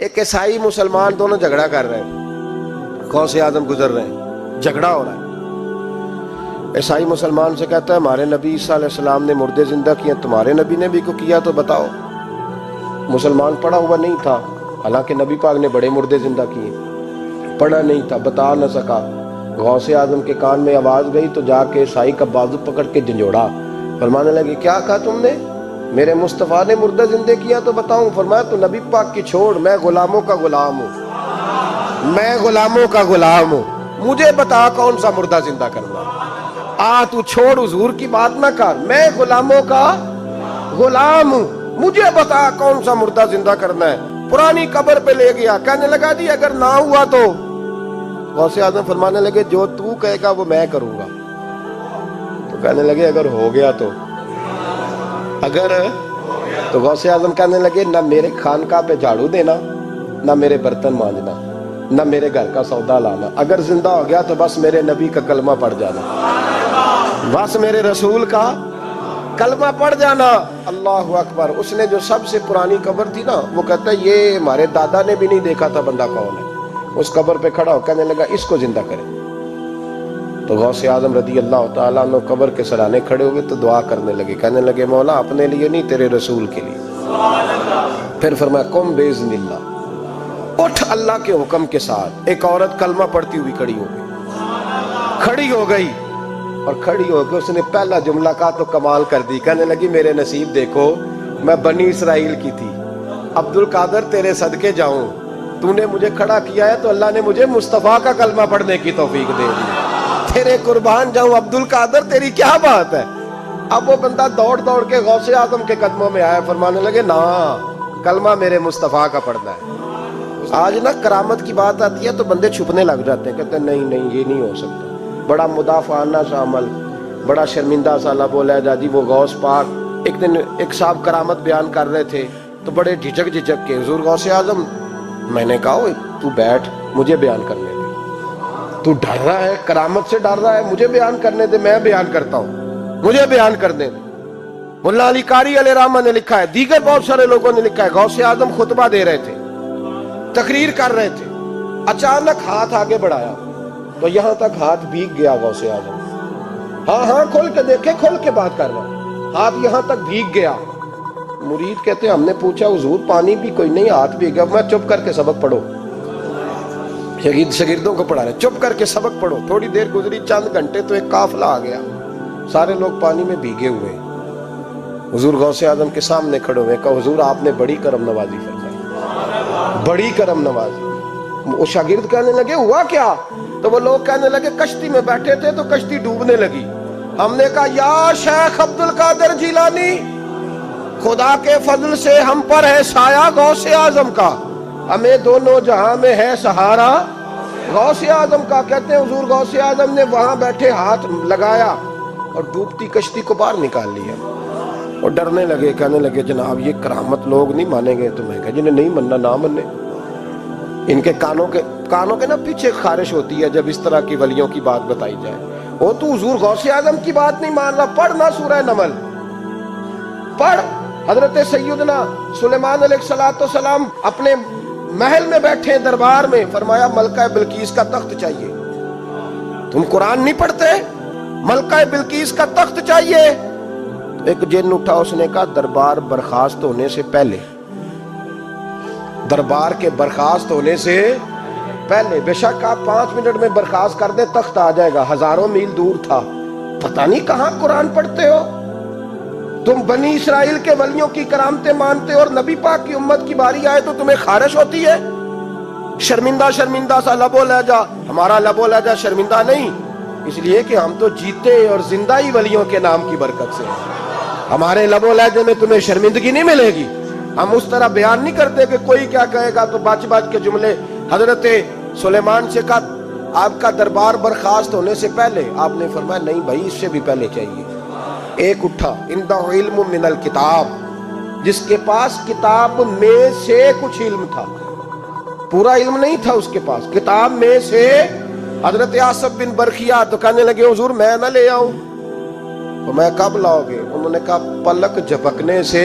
ایک عیسائی مسلمان دونوں جھگڑا کر رہے ہیں، غوث اعظم گزر رہے ہیں، جھگڑا ہو رہا ہے۔ عیسائی مسلمان سے کہتا ہے ہمارے نبی صلی اللہ علیہ وسلم نے مردے زندہ کیے، تمہارے نبی نے بھی کو کیا تو بتاؤ۔ مسلمان پڑھا ہوا نہیں تھا، حالانکہ نبی پاک نے بڑے مردے زندہ کیے، پڑھا نہیں تھا، بتا نہ سکا۔ غوث اعظم کے کان میں آواز گئی تو جا کے عیسائی کا بازو پکڑ کے جھنجھوڑا، فرمانے لگے کیا کہا تم نے؟ میرے مصطفیٰ نے مردہ زندہ کیا تو بتاؤں؟ فرمایا تو نبی پاک کی چھوڑ، میں غلاموں کا غلام ہوں، میں غلاموں کا غلام ہوں، مجھے بتا کون سا مردہ زندہ کرنا۔ تو چھوڑ حضور کی بات نہ کر، میں غلاموں کا غلام ہوں، مجھے بتا کون سا مردہ زندہ کرنا ہے۔ پرانی قبر پہ لے گیا، کہنے لگا جی اگر نہ ہوا تو؟ غوث اعظم فرمانے لگے جو تو کہے گا وہ میں کروں گا۔ تو کہنے لگے اگر ہو گیا تو؟ اگر تو غوث اعظم کہنے لگے نہ میرے خانقاہ پہ جھاڑو دینا، نہ میرے برتن مانجنا، نہ میرے گھر کا سودا لانا، اگر زندہ ہو گیا تو بس میرے نبی کا کلمہ پڑھ جانا، بس میرے رسول کا کلمہ پڑھ جانا۔ اللہ اکبر۔ اس نے جو سب سے پرانی قبر تھی نا، وہ کہتا ہے یہ ہمارے دادا نے بھی نہیں دیکھا تھا بندہ کون ہے۔ اس قبر پہ کھڑا ہو کہنے لگا اس کو زندہ کرے۔ تو غوث اعظم رضی اللہ تعالیٰ عنہ قبر کے سرانے کھڑے ہوئے تو دعا کرنے لگے، کہنے لگے مولا اپنے لیے نہیں، تیرے رسول کے لیے۔ پھر فرمایا قم باذن اللہ، اٹھ اللہ کے حکم کے ساتھ۔ ایک عورت کلمہ پڑھتی ہوئی کھڑی ہو گئی، کھڑی ہو گئی، اور کھڑی ہو کے اس نے پہلا جملہ کہا تو کمال کر دی، کہنے لگی میرے نصیب دیکھو، میں بنی اسرائیل کی تھی، عبد القادر تیرے صدقے جاؤں، تو نے مجھے کھڑا کیا ہے تو اللہ نے مجھے مصطفیٰ کا کلمہ پڑھنے کی توفیق دے دی، تیرے قربان جاؤں عبد القادر، تیری کیا بات ہے۔ اب وہ بندہ دوڑ دوڑ کے غوث اعظم کے قدموں میں آیا، فرمانے لگے نا کلمہ میرے مصطفیٰ کا پڑھنا ہے۔ آج نا کرامت کی بات آتی ہے تو بندے چھپنے لگ جاتے ہیں، کہتے ہیں نہیں نہیں یہ نہیں ہو سکتا، بڑا مدافعانہ سا عمل، بڑا شرمندہ سا لب لہجہ جی۔ وہ غوث پاک ایک دن ایک صاحب کرامت بیان کر رہے تھے تو بڑے جھجک کے حضور غوث اعظم، میں نے کہا تو بیٹھ مجھے بیان کرنے دے، تو ڈر رہا ہے، کرامت سے ڈر رہا ہے، مجھے بیان کرنے دے، میں بیان کرتا ہوں، مجھے بیان کرنے دے۔ ملا علی قاری علیہ رحمہ نے لکھا ہے، دیگر بہت سارے لوگوں نے لکھا ہے، غوث اعظم خطبہ دے رہے تھے، تقریر کر رہے تھے، اچانک ہاتھ آگے بڑھایا تو یہاں تک ہاتھ بھیگ گیا غوث اعظم۔ ہاں کھول کے دیکھے، کھول کے بات کر رہا، ہاتھ یہاں تک بھیگ گیا۔ مرید کہتے ہیں ہم نے پوچھا حضور پانی بھی کوئی نہیں، ہاتھ بھیگ گیا۔ میں چپ کر کے سبق پڑھو، شاگردوں کو پڑھا رہے، چپ کر کے سبق پڑھو۔ تھوڑی دیر گزری، چند گھنٹے تو ایک قافلہ آ گیا، سارے لوگ پانی میں بھیگے ہوئے، حضور غوث اعظم کے سامنے کھڑے ہوئے، کہا حضور آپ نے بڑی کرم نوازی فرمائی، بڑی کرم نوازی۔ وہ شاگرد کہنے لگے ہوا کیا؟ تو وہ لوگ کہنے لگے کشتی میں بیٹھے تھے تو کشتی ڈوبنے لگی، ہم نے کہا یا شیخ عبد القادر جیلانی، خدا کے فضل سے ہم پر ہے سایہ غوث اعظم کا، ہمیں دونوں جہاں میں ہے سہارا غوث اعظم کا۔ کہتے ہیں حضور غوث اعظم نے وہاں بیٹھے ہاتھ لگایا اور ڈوبتی کشتی کو باہر نکال لیا، اور ڈرنے لگے، کہنے لگے جناب یہ کرامت لوگ نہیں مانیں گے۔ تو میں کہا جنہیں نہیں مننا نہ مننے، ان کے کانوں کے نا پیچھے خارش ہوتی ہے جب اس طرح کی ولیوں کی بات بتائی جائے۔ وہ تو حضور غوث اعظم کی بات نہیں مان رہا، پڑھنا سورہ نمل پڑھ۔ حضرت سیدنا سلیمان علیہ السلام اپنے محل میں بیٹھے دربار میں، فرمایا ملکہ بلقیس کا تخت چاہیے۔ تم قرآن نہیں پڑھتے؟ ملکہ بلقیس کا تخت چاہیے۔ ایک جن اٹھا، اس نے کہا دربار برخاست ہونے سے پہلے، دربار کے برخاست ہونے سے پہلے، بے شک آپ 5 منٹ میں برخاست کر دیں تخت آ جائے گا، ہزاروں میل دور تھا۔ پتہ نہیں کہاں قرآن پڑھتے ہو تم، بنی اسرائیل کے ولیوں کی کرامتیں مانتے اور نبی پاک کی امت کی باری آئے تو تمہیں خارش ہوتی ہے۔ شرمندہ سا لب و لہجہ، ہمارا لب و لہجہ شرمندہ نہیں، اس لیے کہ ہم تو جیتے اور زندہ ہی ولیوں کے نام کی برکت سے ہیں، ہمارے لب و لہجے میں تمہیں شرمندگی نہیں ملے گی۔ ہم اس طرح بیان نہیں کرتے کہ کوئی کیا کہے گا تو بچ کے جملے۔ حضرت سلیمان سے کہا آپ کا دربار برخاست ہونے سے پہلے، آپ نے فرمایا نہیں بھائی اس سے بھی پہلے چاہیے۔ ایک اٹھا، عندہ علم من الکتاب، جس کے پاس کتاب میں سے کچھ علم تھا، پورا علم نہیں تھا اس کے پاس، کتاب میں سے۔ حضرت آصف بن برخیہ تو کہنے لگے حضور میں نہ لے آؤں، تو میں کب لاؤ گے؟ انہوں نے کہا پلک جھپکنے سے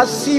80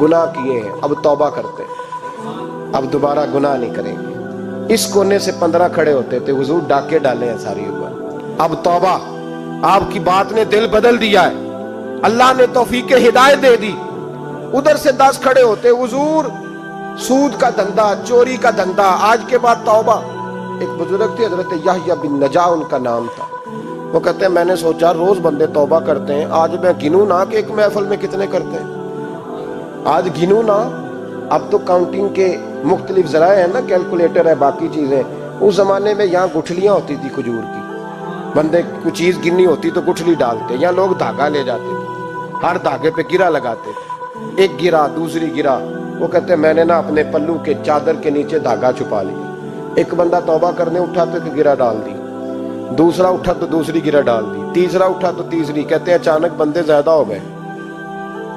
گناہ کیے ہیں، اب توبہ کرتے ہیں، اب دوبارہ گناہ نہیں کریں گے۔ اس کونے سے 15 کھڑے ہوتے تھے، حضور ڈاکے ڈالے ہیں ساری امت، اب توبہ۔ آپ کی بات نے دل بدل دیا ہے، اللہ نے توفیق ہدایت دے دی۔ ادھر سے 10 کھڑے ہوتے، حضور سود کا دھندا، چوری کا دھندا، آج کے بعد توبہ۔ ایک بزرگ تھے حضرت یحییٰ بن نجا ان کا نام تھا، وہ کہتے ہیں میں نے سوچا روز بندے توبہ کرتے ہیں، آج میں گنوں نہ کہ ایک محفل میں کتنے کرتے ہیں، آج گنوں نہ۔ اب تو کاؤنٹنگ کے مختلف ذرائع ہیں نا، کیلکولیٹر ہے، باقی چیزیں۔ اس زمانے میں یہاں گٹھلیاں ہوتی تھی کھجور کی، بندے کوئی چیز گننی ہوتی تو گٹھلی ڈالتے، یا لوگ دھاگا لے جاتے تھے، ہر دھاگے پہ گرہ لگاتے تھے، ایک گرہ دوسری گرہ۔ وہ کہتے ہیں میں نے نا اپنے پلو کے چادر کے نیچے دھاگا چھپا لیا، ایک بندہ توبہ کرنے اٹھا تو ایک گرہ ڈال دی، دوسرا اٹھا تو دوسری گرہ ڈال دی، تیسرا اٹھا تو تیسری۔ کہتے ہیں اچانک بندے زیادہ ہو گئے،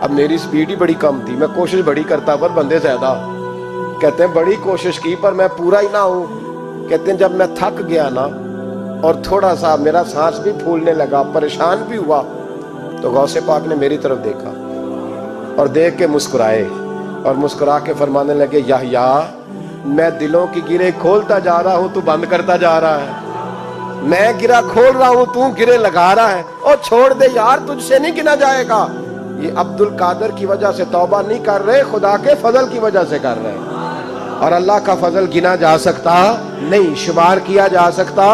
اب میری سپیڈ ہی بڑی کم تھی، میں کوشش بڑی کرتا پر بندے زیادہ۔ کہتے ہیں بڑی کوشش کی پر میں پورا ہی نہ ہوں۔ کہتے ہیں جب میں تھک گیا نا اور تھوڑا سا میرا سانس بھی پھولنے لگا، پریشان بھی ہوا، تو غوث پاک نے میری طرف دیکھا اور دیکھ کے مسکرائے، اور مسکرا کے فرمانے لگے یحییٰ میں دلوں کی گرے کھولتا جا رہا ہوں، تو بند کرتا جا رہا ہے، میں گرہ کھول رہا ہوں، تو گرے لگا رہا ہے، اور چھوڑ دے یار، تجھ سے نہیں گنا جائے گا۔ یہ عبد القادر کی وجہ سے توبہ نہیں کر رہے، خدا کے فضل کی وجہ سے کر رہے ہیں، اور اللہ کا فضل گنا جا سکتا نہیں، شمار کیا جا سکتا۔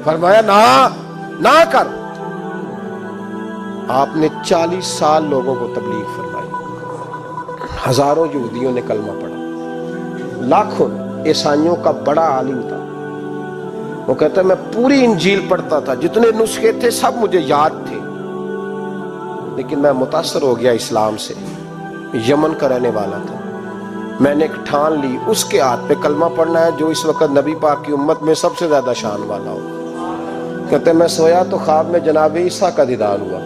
فرمایا نہ کر۔ آپ نے 40 سال لوگوں کو تبلیغ فرمائی، ہزاروں یہودیوں نے کلمہ پڑھا، لاکھوں عیسائیوں کا بڑا عالم تھا۔ وہ کہتا ہے میں پوری انجیل پڑھتا تھا، جتنے نسخے تھے سب مجھے یاد تھے، لیکن میں متاثر ہو گیا اسلام سے۔ یمن کا رہنے والا تھا، میں نے ایک ٹھان لی اس کے ہاتھ پہ کلمہ پڑھنا ہے جو اس وقت نبی پاک کی امت میں سب سے زیادہ شان والا ہو۔ کہتے ہیں میں سویا تو خواب میں جناب عیسیٰ کا دیدار ہوا،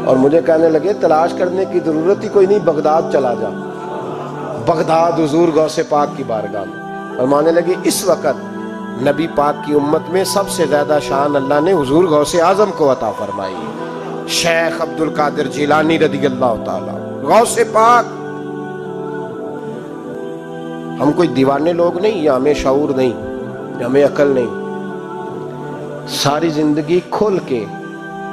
اور مجھے کہنے لگے تلاش کرنے کی ضرورت ہی کوئی نہیں، بغداد چلا جا۔ بغداد حضور غوث پاک کی بارگاہ میں، اور ماننے لگے اس وقت نبی پاک کی امت میں سب سے زیادہ شان اللہ نے حضور غوث اعظم کو عطا فرمائی، شیخ عبد القادر جیلانی رضی اللہ تعالی غوث پاک۔ ہم کوئی دیوانے لوگ نہیں، یا ہمیں شعور نہیں، یا ہمیں عقل نہیں۔ ساری زندگی کھل کے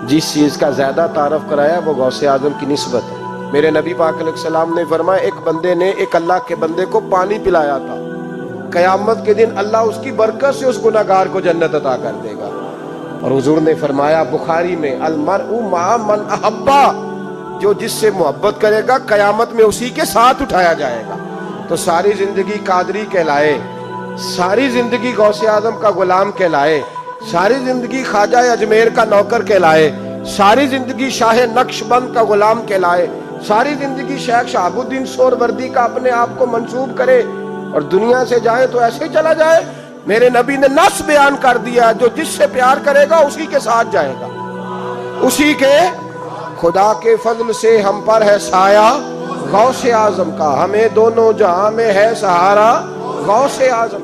جس چیز کا زیادہ تعارف کرایا وہ غوث اعظم کی نسبت ہے۔ میرے نبی پاک علیہ السلام نے فرمایا ایک بندے نے ایک اللہ کے بندے کو پانی پلایا تھا، قیامت کے دن اللہ اس کی برکت سے اس گناہگار کو جنت عطا کر دے گا۔ اور حضور نے فرمایا بخاری میں المرء مع من احبا، جو جس سے محبت کرے گا قیامت میں اسی کے ساتھ اٹھایا جائے گا۔ تو ساری زندگی قادری کہلائے، ساری زندگی غوث اعظم کا غلام کہلائے، ساری زندگی خواجہ اجمیر کا نوکر کہلائے، ساری زندگی شاہ نقش بند کا غلام کہلائے، ساری زندگی شیخ شہاب الدین سہروردی کا اپنے آپ کو منسوب کرے، اور دنیا سے جائے تو ایسے ہی چلا جائے۔ میرے نبی نے نص بیان کر دیا، جو جس سے پیار کرے گا اسی کے ساتھ جائے گا، اسی کے۔ خدا کے فضل سے ہم پر ہے سایہ غوث اعظم کا، ہمیں دونوں جہاں میں ہے سہارا غوث اعظم۔